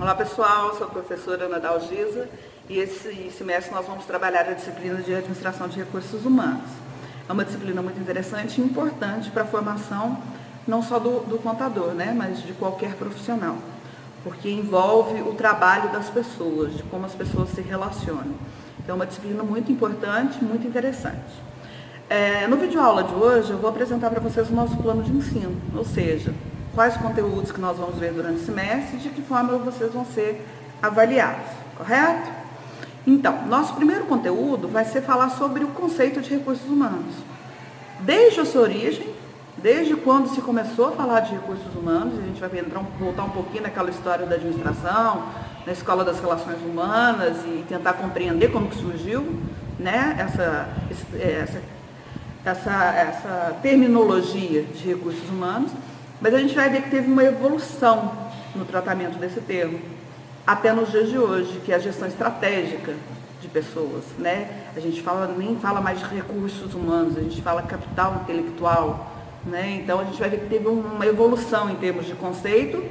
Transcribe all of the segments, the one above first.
Olá pessoal, sou a professora Ana Dalgisa e esse semestre nós vamos trabalhar a disciplina de Administração de Recursos Humanos. É uma disciplina muito interessante e importante para a formação não só do contador, mas de qualquer profissional, porque envolve o trabalho das pessoas, de como as pessoas se relacionam. Então é uma disciplina muito importante, muito interessante. No vídeo aula de hoje eu vou apresentar para vocês o nosso plano de ensino, ou seja, quais conteúdos que nós vamos ver durante o semestre e de que forma vocês vão ser avaliados, correto? Então, nosso primeiro conteúdo vai ser falar sobre o conceito de recursos humanos. Desde a sua origem, desde quando se começou a falar de recursos humanos, a gente vai voltar um pouquinho naquela história da administração, na escola das relações humanas e tentar compreender como que surgiu, essa terminologia de recursos humanos. Mas a gente vai ver que teve uma evolução no tratamento desse termo, até nos dias de hoje, que é a gestão estratégica de pessoas, A gente nem fala mais de recursos humanos, a gente fala capital intelectual, Então a gente vai ver que teve uma evolução em termos de conceito,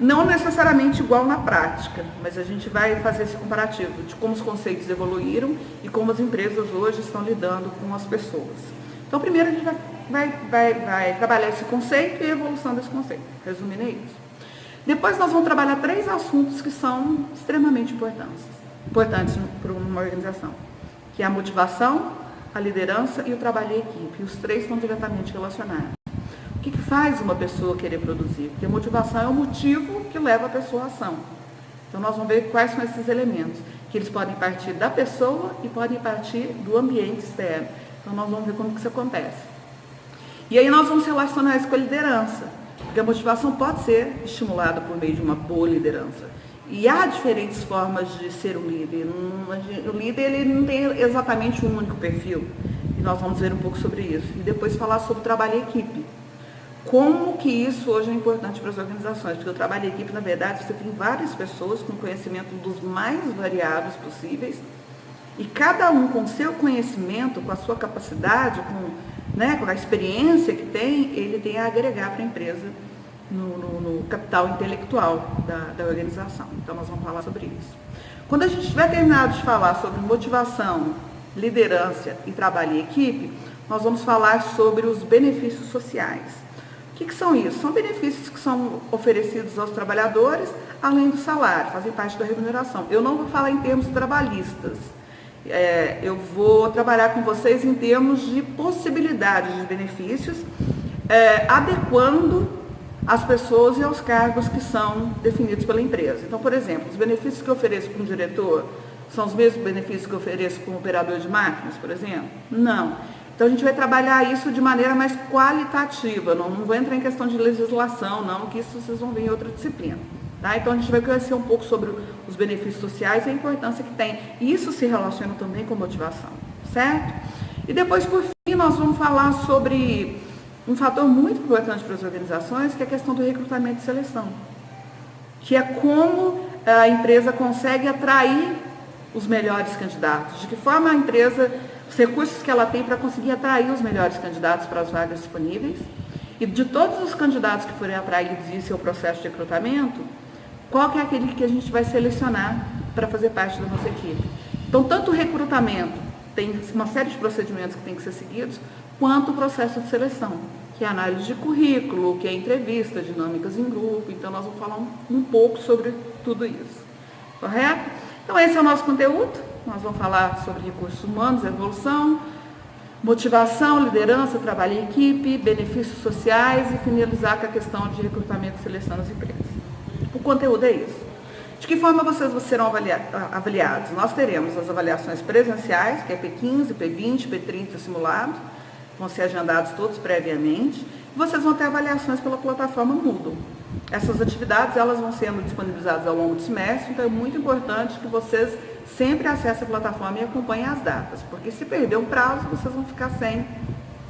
não necessariamente igual na prática, mas a gente vai fazer esse comparativo de como os conceitos evoluíram e como as empresas hoje estão lidando com as pessoas. Então primeiro a gente vai trabalhar esse conceito e a evolução desse conceito, resumindo é isso. Depois nós vamos trabalhar 3 assuntos que são extremamente importantes para uma organização, que é a motivação, a liderança e o trabalho em equipe. E os 3 estão diretamente relacionados. O que faz uma pessoa querer produzir? Porque a motivação é o motivo que leva a pessoa à ação. Então nós vamos ver quais são esses elementos, que eles podem partir da pessoa e podem partir do ambiente externo. Então nós vamos ver como que isso acontece. E aí nós vamos relacionar isso com a liderança, porque a motivação pode ser estimulada por meio de uma boa liderança. E há diferentes formas de ser um líder. O líder ele não tem exatamente um único perfil, e nós vamos ver um pouco sobre isso. E depois falar sobre o trabalho em equipe. Como que isso hoje é importante para as organizações, porque o trabalho em equipe, na verdade, você tem várias pessoas com conhecimento dos mais variados possíveis, e cada um com seu conhecimento, com a sua capacidade, com a experiência que tem, ele tem a agregar para a empresa no capital intelectual da organização. Então nós vamos falar sobre isso. Quando a gente tiver terminado de falar sobre motivação, liderança e trabalho em equipe, nós vamos falar sobre os benefícios sociais. O que são isso? São benefícios que são oferecidos aos trabalhadores, além do salário, fazem parte da remuneração. Eu não vou falar em termos trabalhistas. Eu vou trabalhar com vocês em termos de possibilidades de benefícios, adequando as pessoas e aos cargos que são definidos pela empresa. Então, por exemplo, os benefícios que eu ofereço para um diretor são os mesmos benefícios que eu ofereço para um operador de máquinas, por exemplo? Não. Então, a gente vai trabalhar isso de maneira mais qualitativa, não vou entrar em questão de legislação, não, que isso vocês vão ver em outra disciplina. Então a gente vai conhecer um pouco sobre os benefícios sociais e a importância que tem. E isso se relaciona também com motivação, certo? E depois, por fim, nós vamos falar sobre um fator muito importante para as organizações, que é a questão do recrutamento e seleção. Que é como a empresa consegue atrair os melhores candidatos. De que forma a empresa, os recursos que ela tem para conseguir atrair os melhores candidatos para as vagas disponíveis. E de todos os candidatos que forem atraídos e seu processo de recrutamento, qual que é aquele que a gente vai selecionar para fazer parte da nossa equipe. Então, tanto o recrutamento, tem uma série de procedimentos que tem que ser seguidos, quanto o processo de seleção, que é a análise de currículo, que é entrevista, dinâmicas em grupo. Então, nós vamos falar um pouco sobre tudo isso, correto? Então, esse é o nosso conteúdo. Nós vamos falar sobre recursos humanos, evolução, motivação, liderança, trabalho em equipe, benefícios sociais e finalizar com a questão de recrutamento e seleção das empresas. O conteúdo é isso. De que forma vocês serão avaliados? Nós teremos as avaliações presenciais, que é P15, P20, P30 simulados, vão ser agendados todos previamente. E vocês vão ter avaliações pela plataforma Moodle. Essas atividades elas vão sendo disponibilizadas ao longo do semestre, então é muito importante que vocês sempre acessem a plataforma e acompanhem as datas, porque se perder o prazo, vocês vão ficar sem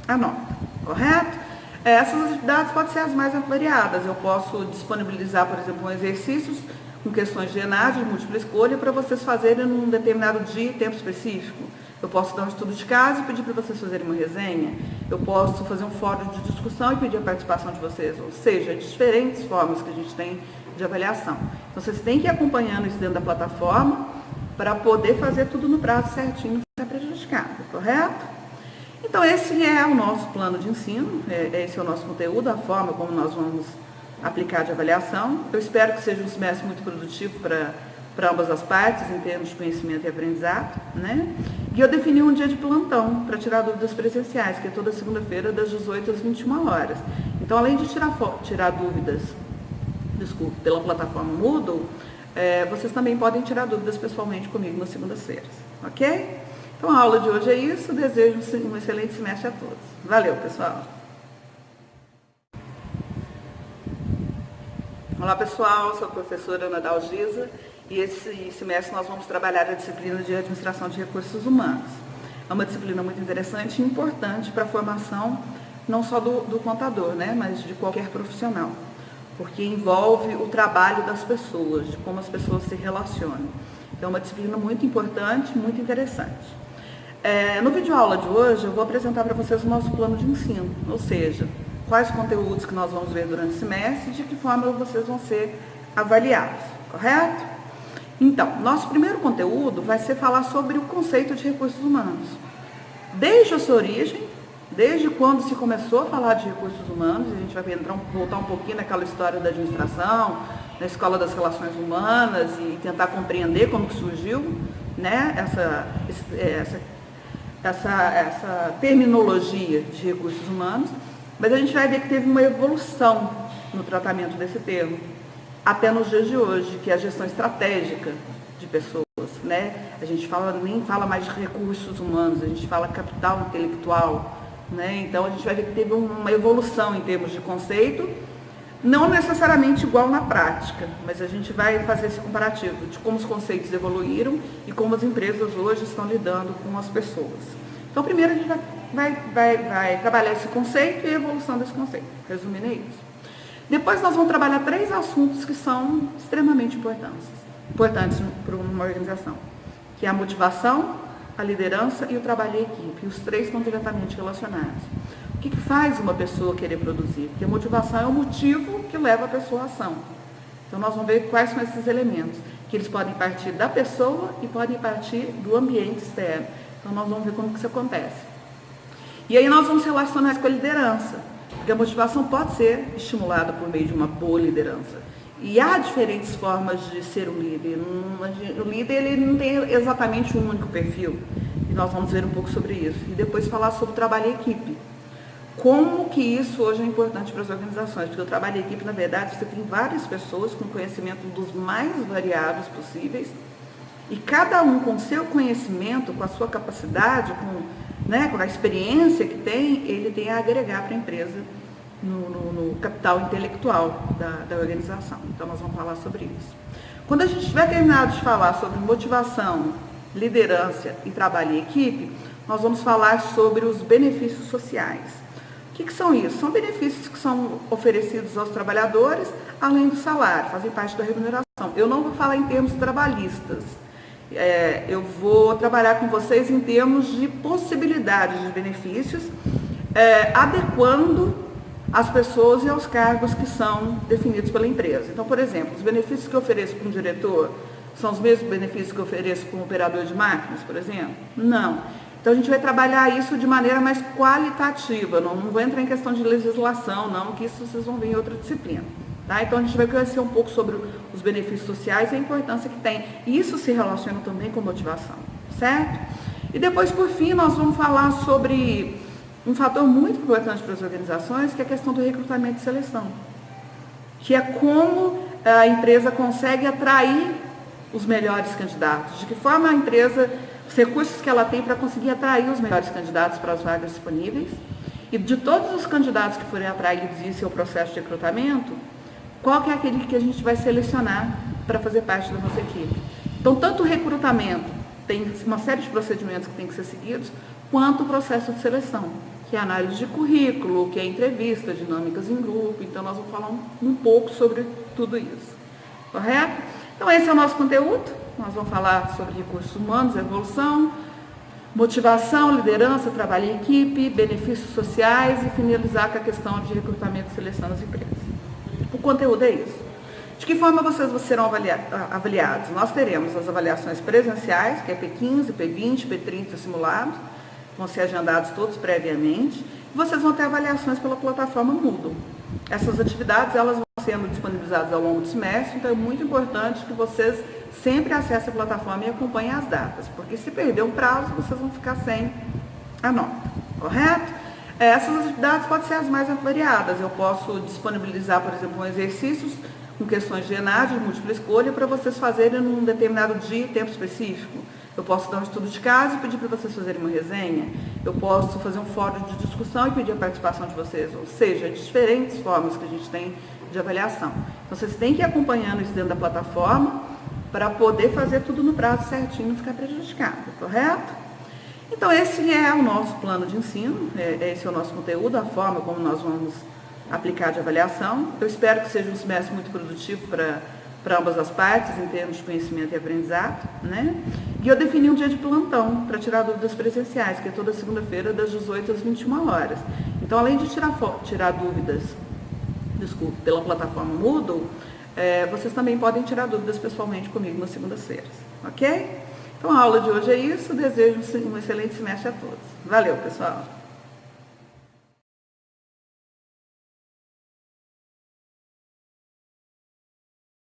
a nota, correto? Essas atividades podem ser as mais variadas. Eu posso disponibilizar, por exemplo, exercícios com questões de ENAD, de múltipla escolha, para vocês fazerem num determinado dia e tempo específico. Eu posso dar um estudo de caso e pedir para vocês fazerem uma resenha. Eu posso fazer um fórum de discussão e pedir a participação de vocês. Ou seja, diferentes formas que a gente tem de avaliação. Então, vocês têm que ir acompanhando isso dentro da plataforma para poder fazer tudo no prazo certinho, não ficar prejudicado, correto? Então, esse é o nosso plano de ensino, esse é o nosso conteúdo, a forma como nós vamos aplicar de avaliação. Eu espero que seja um semestre muito produtivo para ambas as partes, em termos de conhecimento e aprendizado, né? E eu defini um dia de plantão para tirar dúvidas presenciais, que é toda segunda-feira, das 18 às 21 horas. Então, além de tirar dúvidas, pela plataforma Moodle, vocês também podem tirar dúvidas pessoalmente comigo nas segundas-feiras, ok? Então, a aula de hoje é isso. Desejo um excelente semestre a todos. Valeu, pessoal! Olá, pessoal. Sou a professora Ana Dalgisa e esse semestre nós vamos trabalhar a disciplina de Administração de Recursos Humanos. É uma disciplina muito interessante e importante para a formação não só do contador, né, mas de qualquer profissional, porque envolve o trabalho das pessoas, de como as pessoas se relacionam. Então, é uma disciplina muito importante, muito interessante. No vídeo aula de hoje, eu vou apresentar para vocês o nosso plano de ensino, ou seja, quais conteúdos que nós vamos ver durante o semestre e de que forma vocês vão ser avaliados, correto? Então, nosso primeiro conteúdo vai ser falar sobre o conceito de recursos humanos. Desde a sua origem, desde quando se começou a falar de recursos humanos, a gente vai voltar um pouquinho naquela história da administração, na escola das relações humanas e tentar compreender como que surgiu, né, essa terminologia de recursos humanos, mas a gente vai ver que teve uma evolução no tratamento desse termo, até nos dias de hoje, que é a gestão estratégica de pessoas, né? A gente nem fala mais de recursos humanos, a gente fala capital intelectual, né? Então a gente vai ver que teve uma evolução em termos de conceito, não necessariamente igual na prática, mas a gente vai fazer esse comparativo de como os conceitos evoluíram e como as empresas hoje estão lidando com as pessoas. Então, primeiro a gente vai trabalhar esse conceito e a evolução desse conceito, resumindo é isso. Depois nós vamos trabalhar 3 assuntos que são extremamente importantes para uma organização, que é a motivação, a liderança e o trabalho em equipe. E os 3 estão diretamente relacionados. O que faz uma pessoa querer produzir? Porque a motivação é o motivo que leva a pessoa à ação. Então, nós vamos ver quais são esses elementos, que eles podem partir da pessoa e podem partir do ambiente externo. Então, nós vamos ver como que isso acontece. E aí, nós vamos relacionar isso com a liderança, porque a motivação pode ser estimulada por meio de uma boa liderança. E há diferentes formas de ser um líder. O líder ele não tem exatamente um único perfil. E nós vamos ver um pouco sobre isso. E depois falar sobre o trabalho em equipe. Como que isso hoje é importante para as organizações? Porque o trabalho em equipe, na verdade, você tem várias pessoas com conhecimento dos mais variados possíveis, e cada um com o seu conhecimento, com a sua capacidade, com a experiência que tem, ele tem a agregar para a empresa no capital intelectual da organização. Então, nós vamos falar sobre isso. Quando a gente tiver terminado de falar sobre motivação, liderança e trabalho em equipe, nós vamos falar sobre os benefícios sociais. O que são isso? São benefícios que são oferecidos aos trabalhadores, além do salário, fazem parte da remuneração. Eu não vou falar em termos trabalhistas. Eu vou trabalhar com vocês em termos de possibilidades de benefícios, adequando as pessoas e aos cargos que são definidos pela empresa. Então, por exemplo, os benefícios que eu ofereço para um diretor são os mesmos benefícios que eu ofereço para um operador de máquinas, por exemplo? Não. Então, a gente vai trabalhar isso de maneira mais qualitativa, não vou entrar em questão de legislação, não, que isso vocês vão ver em outra disciplina. Tá? Então, a gente vai conhecer um pouco sobre os benefícios sociais e a importância que tem. E isso se relaciona também com motivação, certo? E depois, por fim, nós vamos falar sobre um fator muito importante para as organizações, que é a questão do recrutamento e seleção, que é como a empresa consegue atrair os melhores candidatos, de que forma a empresa, os recursos que ela tem para conseguir atrair os melhores candidatos para as vagas disponíveis, e de todos os candidatos que forem atraídos, e esse é o processo de recrutamento, qual que é aquele que a gente vai selecionar para fazer parte da nossa equipe. Então, tanto o recrutamento, tem uma série de procedimentos que tem que ser seguidos, quanto o processo de seleção, que é a análise de currículo, que é entrevista, dinâmicas em grupo. Então, nós vamos falar um pouco sobre tudo isso, correto? Então, esse é o nosso conteúdo. Nós vamos falar sobre recursos humanos, evolução, motivação, liderança, trabalho em equipe, benefícios sociais e finalizar com a questão de recrutamento e seleção das empresas. O conteúdo é isso. De que forma vocês serão avaliados? Nós teremos as avaliações presenciais, que é P15, P20, P30 simulados, vão ser agendados todos previamente, e vocês vão ter avaliações pela plataforma Moodle. Essas atividades elas vão sendo disponibilizadas ao longo do semestre, então é muito importante que vocês sempre acessem a plataforma e acompanhem as datas, porque se perder um prazo, vocês vão ficar sem a nota, correto? Essas atividades podem ser as mais variadas. Eu posso disponibilizar, por exemplo, exercícios com questões de ENAD, de múltipla escolha, para vocês fazerem num determinado dia e tempo específico. Eu posso dar um estudo de caso e pedir para vocês fazerem uma resenha. Eu posso fazer um fórum de discussão e pedir a participação de vocês. Ou seja, diferentes formas que a gente tem de avaliação. Então, vocês têm que ir acompanhando isso dentro da plataforma para poder fazer tudo no prazo certinho e não ficar prejudicado, correto? Então, esse é o nosso plano de ensino, esse é o nosso conteúdo, a forma como nós vamos aplicar de avaliação. Eu espero que seja um semestre muito produtivo para ambas as partes, em termos de conhecimento e aprendizado, né? E eu defini um dia de plantão para tirar dúvidas presenciais, que é toda segunda-feira, das 18 às 21 horas. Então, além de tirar dúvidas, pela plataforma Moodle, vocês também podem tirar dúvidas pessoalmente comigo nas segundas-feiras, ok? Então, a aula de hoje é isso. Desejo um excelente semestre a todos. Valeu, pessoal!